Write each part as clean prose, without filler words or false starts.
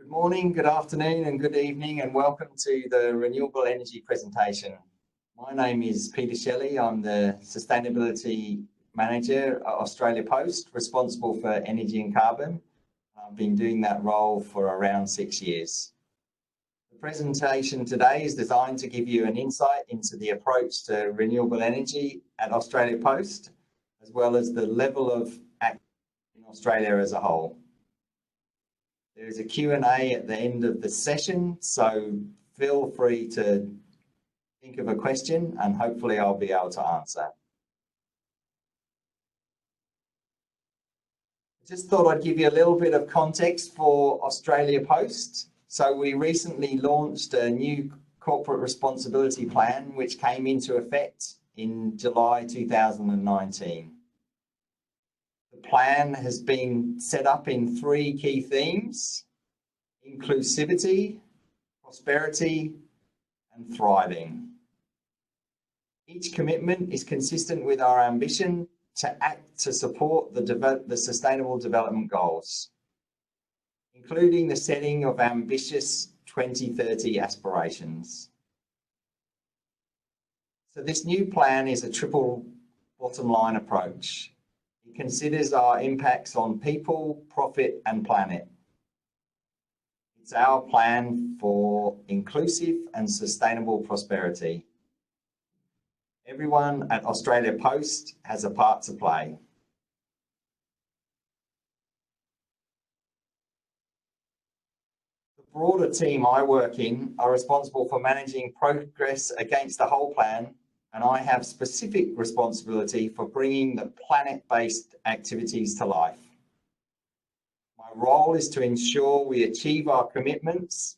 Good morning, good afternoon and good evening, and welcome to the renewable energy presentation. My name is Peter Shelley. I'm the Sustainability Manager at Australia Post, responsible for energy and carbon. I've been doing that role for around 6 years. The presentation today is designed to give you an insight into the approach to renewable energy at Australia Post, as well as the level of activity in Australia as a whole. There is a Q&A at the end of the session, so feel free to think of a question and hopefully I'll be able to answer. I just thought I'd give you a little bit of context for Australia Post. So we recently launched a new corporate responsibility plan which came into effect in July 2019. The plan has been set up in 3 key themes: inclusivity, prosperity, and thriving. Each commitment is consistent with our ambition to act to support the Sustainable Development Goals, including the setting of ambitious 2030 aspirations. So this new plan is a triple bottom line approach. It considers our impacts on people, profit, and planet. It's our plan for inclusive and sustainable prosperity. Everyone at Australia Post has a part to play. The broader team I work in are responsible for managing progress against the whole plan, and I have specific responsibility for bringing the planet-based activities to life. My role is to ensure we achieve our commitments,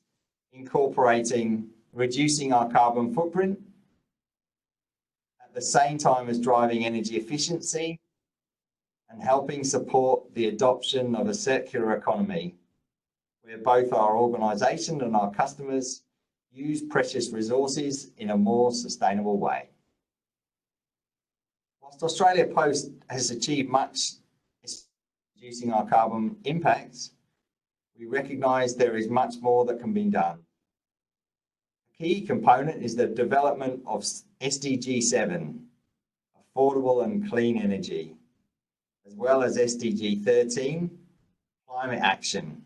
incorporating reducing our carbon footprint, at the same time as driving energy efficiency and helping support the adoption of a circular economy, where both our organisation and our customers use precious resources in a more sustainable way. Whilst Australia Post has achieved much in reducing our carbon impacts, we recognise there is much more that can be done. A key component is the development of SDG 7, affordable and clean energy, as well as SDG 13, climate action.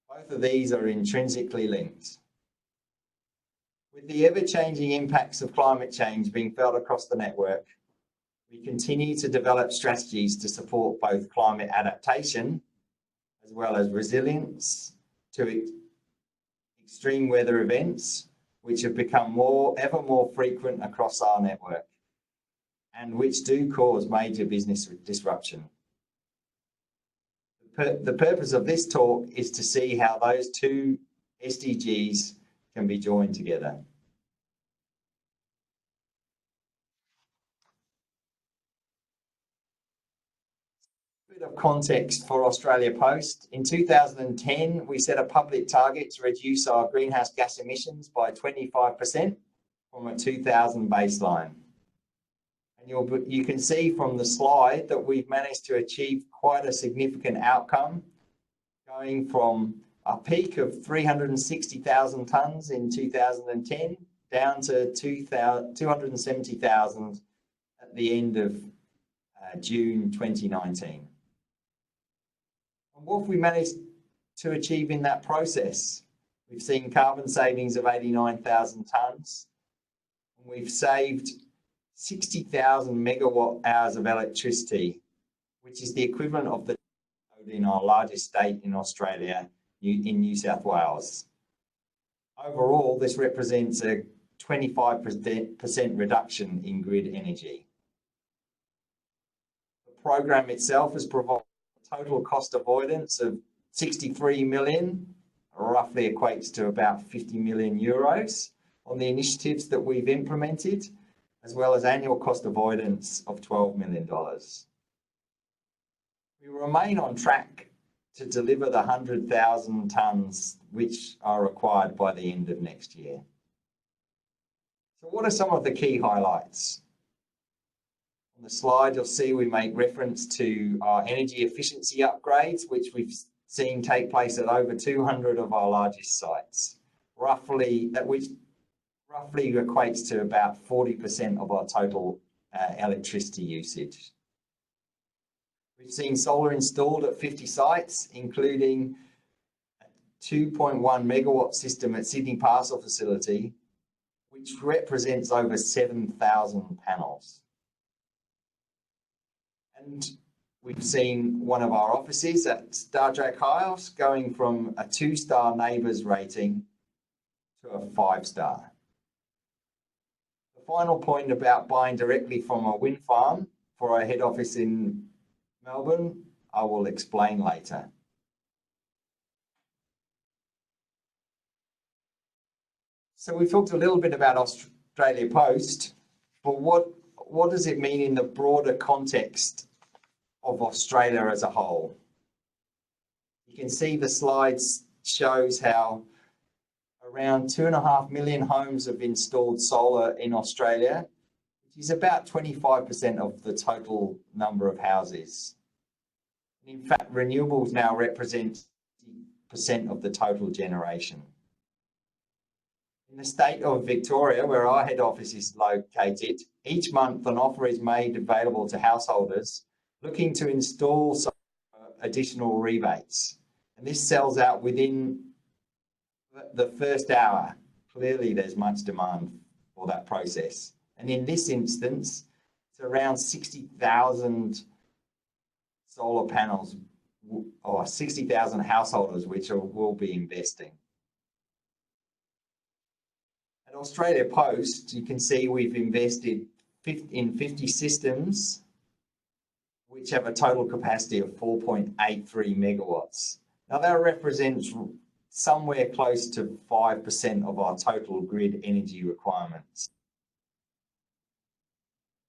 Both of these are intrinsically linked. With the ever-changing impacts of climate change being felt across the network, we continue to develop strategies to support both climate adaptation as well as resilience to extreme weather events, which have become ever more frequent across our network and which do cause major business disruption. The purpose of this talk is to see how those 2 SDGs can be joined together. Of context for Australia Post. In 2010, we set a public target to reduce our greenhouse gas emissions by 25% from a 2000 baseline. And you can see from the slide that we've managed to achieve quite a significant outcome, going from a peak of 360,000 tonnes in 2010 down to 270,000 at the end of June 2019. And what have we managed to achieve in that process? We've seen carbon savings of 89,000 tonnes. We've saved 60,000 megawatt hours of electricity, which is the equivalent of the load in our largest state in Australia, in New South Wales. Overall, this represents a 25% reduction in grid energy. The program itself has provided total cost avoidance of 63 million, roughly equates to about 50 million euros on the initiatives that we've implemented, as well as annual cost avoidance of $12 million. We remain on track to deliver the 100,000 tonnes which are required by the end of next year. So what are some of the key highlights? On the slide, you'll see we make reference to our energy efficiency upgrades, which we've seen take place at over 200 of our largest sites, which roughly equates to about 40% of our total electricity usage. We've seen solar installed at 50 sites, including a 2.1 megawatt system at Sydney Parcel facility, which represents over 7,000 panels. And we've seen one of our offices at Star Trek House going from a 2-star neighbours rating to a 5-star. The final point about buying directly from a wind farm for our head office in Melbourne, I will explain later. So we talked a little bit about Australia Post, but what does it mean in the broader context of Australia as a whole? You can see the slides shows how around 2.5 million homes have installed solar in Australia, which is about 25% of the total number of houses. In fact, renewables now represent 50% of the total generation. In the state of Victoria, where our head office is located, each month an offer is made available to householders looking to install some additional rebates. And this sells out within the first hour. Clearly, there's much demand for that process. And in this instance, it's around 60,000 solar panels or 60,000 householders which will be investing. At Australia Post, you can see we've invested in 50 systems which have a total capacity of 4.83 megawatts. Now that represents somewhere close to 5% of our total grid energy requirements.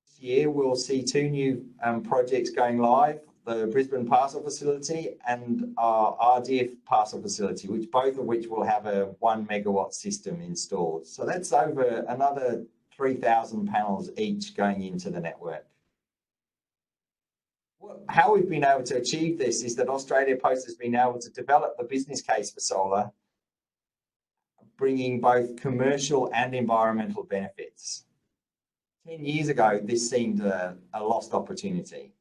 This year we'll see 2 new projects going live, the Brisbane Parcel facility and our RDF Parcel facility, both of which will have a 1 megawatt system installed. So that's over another 3,000 panels each going into the network. How we've been able to achieve this is that Australia Post has been able to develop the business case for solar, bringing both commercial and environmental benefits. 10 years ago, this seemed a lost opportunity.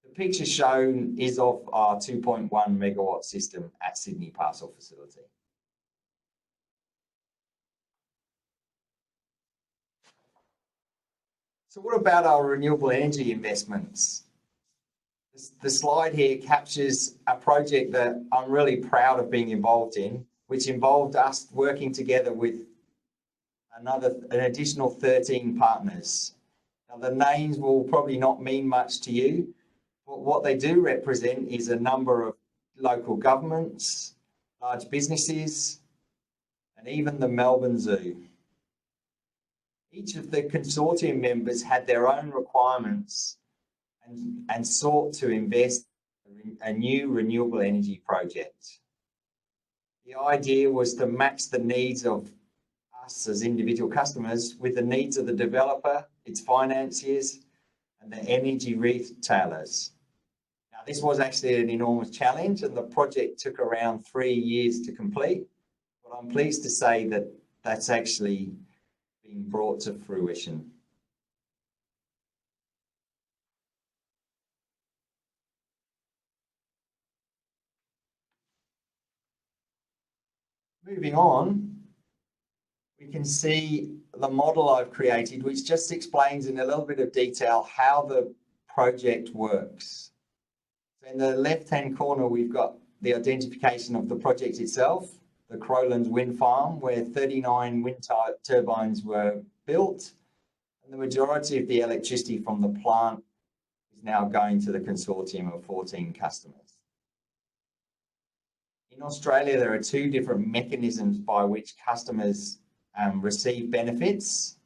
The picture shown is of our 2.1 megawatt system at Sydney Parcel facility. So what about our renewable energy investments? The slide here captures a project that I'm really proud of being involved in, which involved us working together with an additional 13 partners. Now the names will probably not mean much to you, but what they do represent is a number of local governments, large businesses, and even the Melbourne Zoo. Each of the consortium members had their own requirements and sought to invest in a new renewable energy project. The idea was to match the needs of us as individual customers with the needs of the developer, its financiers, and the energy retailers. Now, this was actually an enormous challenge, and the project took around 3 years to complete, but I'm pleased to say that that's actually being brought to fruition. Moving on, we can see the model I've created, which just explains in a little bit of detail how the project works. So in the left-hand corner, we've got the identification of the project itself, the Crowlands Wind Farm, where 39 wind turbines were built, and the majority of the electricity from the plant is now going to the consortium of 14 customers. In Australia, there are 2 different mechanisms by which customers receive benefits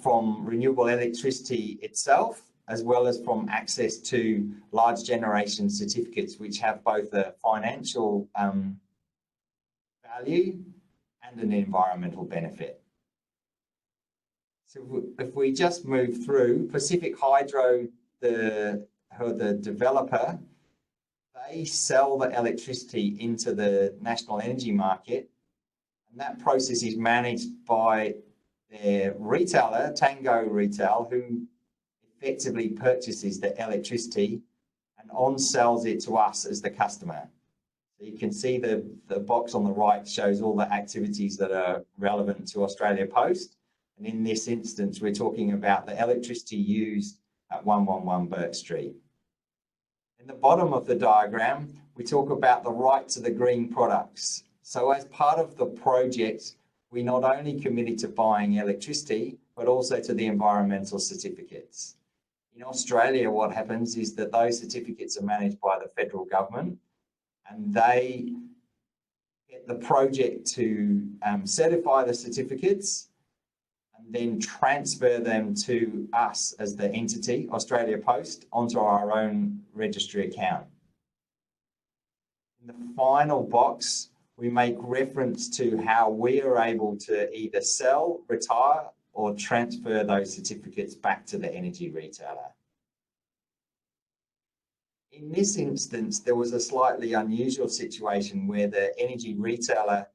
from renewable electricity itself, as well as from access to large generation certificates, which have both a financial value and an environmental benefit. So if we just move through, Pacific Hydro, the developer, they sell the electricity into the national energy market, and that process is managed by their retailer, Tango Retail, who effectively purchases the electricity and on-sells it to us as the customer. So you can see the box on the right shows all the activities that are relevant to Australia Post. And in this instance, we're talking about the electricity used at 111 Burke Street. In the bottom of the diagram, we talk about the right to the green products. So as part of the project, we not only committed to buying electricity, but also to the environmental certificates. In Australia, what happens is that those certificates are managed by the federal government, and they get the project to certify the certificates and then transfer them to us as the entity, Australia Post, onto our own registry account. In the final box, we make reference to how we are able to either sell, retire, or transfer those certificates back to the energy retailer. In this instance, there was a slightly unusual situation where the energy retailer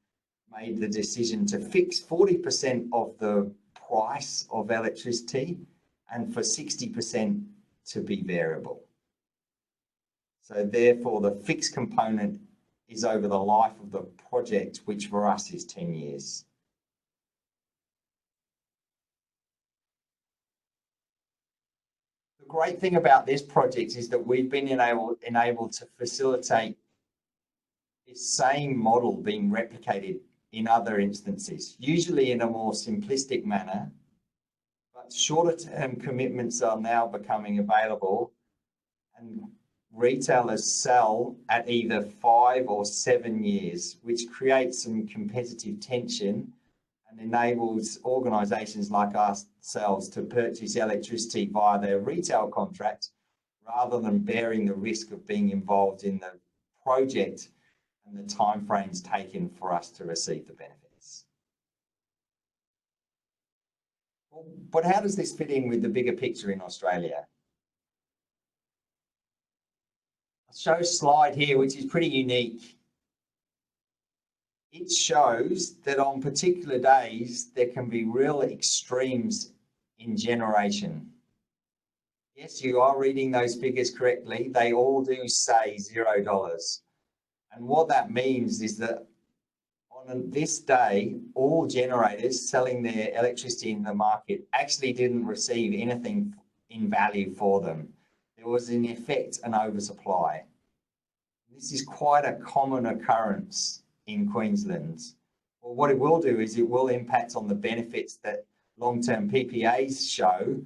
made the decision to fix 40% of the price of electricity and for 60% to be variable. So therefore, the fixed component is over the life of the project, which for us is 10 years. The great thing about this project is that we've been enabled to facilitate this same model being replicated in other instances, usually in a more simplistic manner, but shorter term commitments are now becoming available, and retailers sell at either 5 or 7 years, which creates some competitive tension and enables organisations like ourselves to purchase electricity via their retail contract rather than bearing the risk of being involved in the project and the timeframes taken for us to receive the benefits. But how does this fit in with the bigger picture in Australia? I'll show a slide here which is pretty unique. It shows that on particular days there can be real extremes in generation. Yes, you are reading those figures correctly. They all do say $0. And what that means is that on this day, all generators selling their electricity in the market actually didn't receive anything in value for them. There was in effect an oversupply. This is quite a common occurrence in Queensland. Well, what it will do is it will impact on the benefits that long-term PPAs show,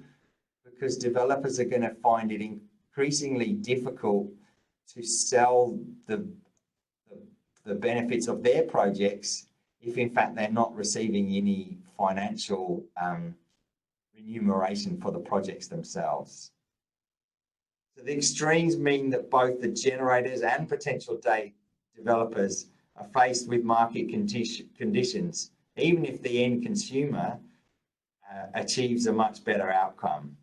because developers are going to find it increasingly difficult to sell the benefits of their projects if in fact they're not receiving any financial remuneration for the projects themselves. So the extremes mean that both the generators and potential developers are faced with market conditions, even if the end consumer achieves a much better outcome.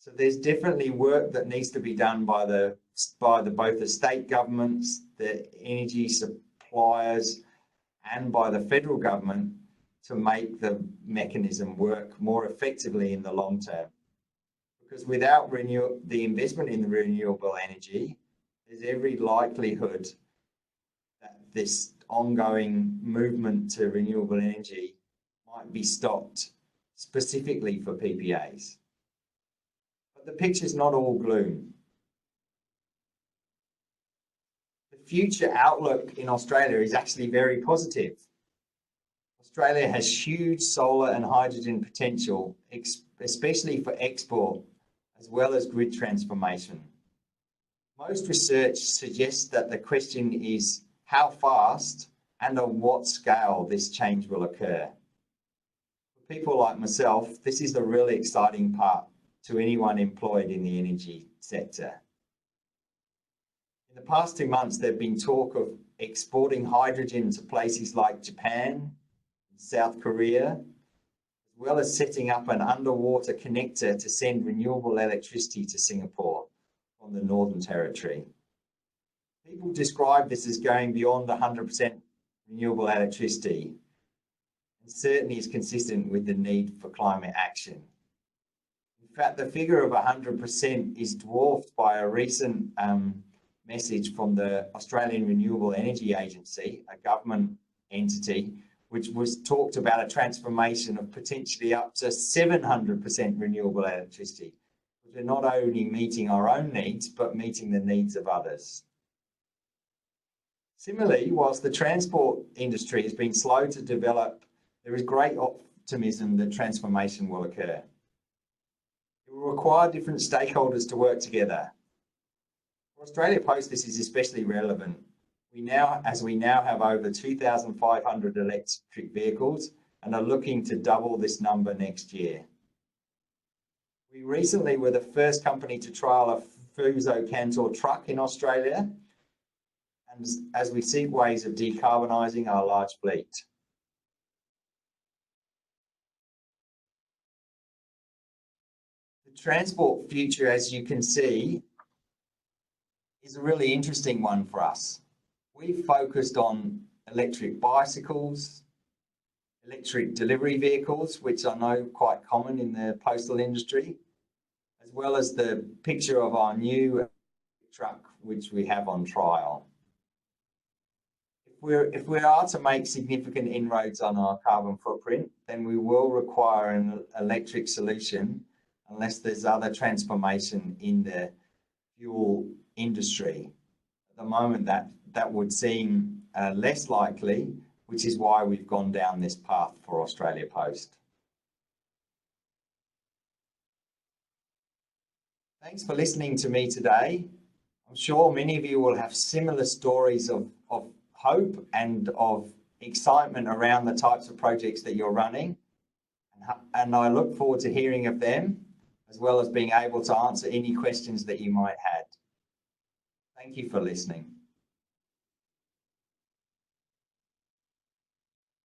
So there's definitely work that needs to be done by both the state governments, the energy suppliers, and by the federal government to make the mechanism work more effectively in the long term. Because without the investment in the renewable energy, there's every likelihood that this ongoing movement to renewable energy might be stopped, specifically for PPAs. But the picture's not all gloom. The future outlook in Australia is actually very positive. Australia has huge solar and hydrogen potential, especially for export, as well as grid transformation. Most research suggests that the question is how fast and on what scale this change will occur. For people like myself, this is the really exciting part to anyone employed in the energy sector. In the past 2 months, there's been talk of exporting hydrogen to places like Japan, South Korea, as well as setting up an underwater connector to send renewable electricity to Singapore from the Northern Territory. People describe this as going beyond 100% renewable electricity, and certainly is consistent with the need for climate action. In fact, the figure of 100% is dwarfed by a recent message from the Australian Renewable Energy Agency, a government entity, which was talked about a transformation of potentially up to 700% renewable electricity. We're not only meeting our own needs, but meeting the needs of others. Similarly, whilst the transport industry has been slow to develop, there is great optimism that transformation will occur. It will require different stakeholders to work together. For Australia Post, this is especially relevant. As we now have over 2,500 electric vehicles and are looking to double this number next year. We recently were the first company to trial a Fuso Cantor truck in Australia, and as we seek ways of decarbonising our large fleet. The transport future, as you can see, is a really interesting one for us. We've focused on electric bicycles, electric delivery vehicles, which I know quite common in the postal industry, as well as the picture of our new truck, which we have on trial. If we are to make significant inroads on our carbon footprint, then we will require an electric solution unless there's other transformation in the fuel industry. At the moment, that would seem less likely, which is why we've gone down this path for Australia Post. Thanks for listening to me today. I'm sure many of you will have similar stories of hope and of excitement around the types of projects that you're running. And I look forward to hearing of them, as well as being able to answer any questions that you might have. Thank you for listening.